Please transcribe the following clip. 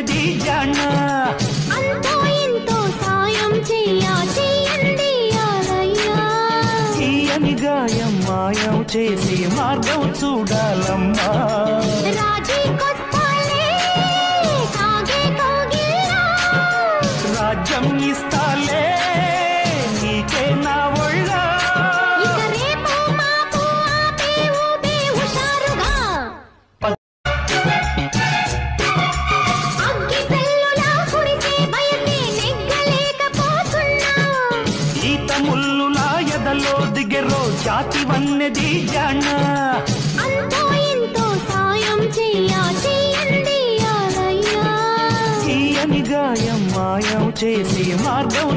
జాతివన్నది జాణ అంతో ఎంతో సాయం చెయ్యండి యాలయ్యా తీయని గాయం మాయం చేసి మార్గం చూడాలమ్మా రాజ్యం ఇస్తాలే నీకే నా ఒళ్ళ ఈత ముల్లులా ఎదలో దిగెరో జాతివన్నది జాణ అంతో ఎంతో సాయం చెయ్యండి యాలయ్యా తీయని గాయం మాయం చేసి మార్గం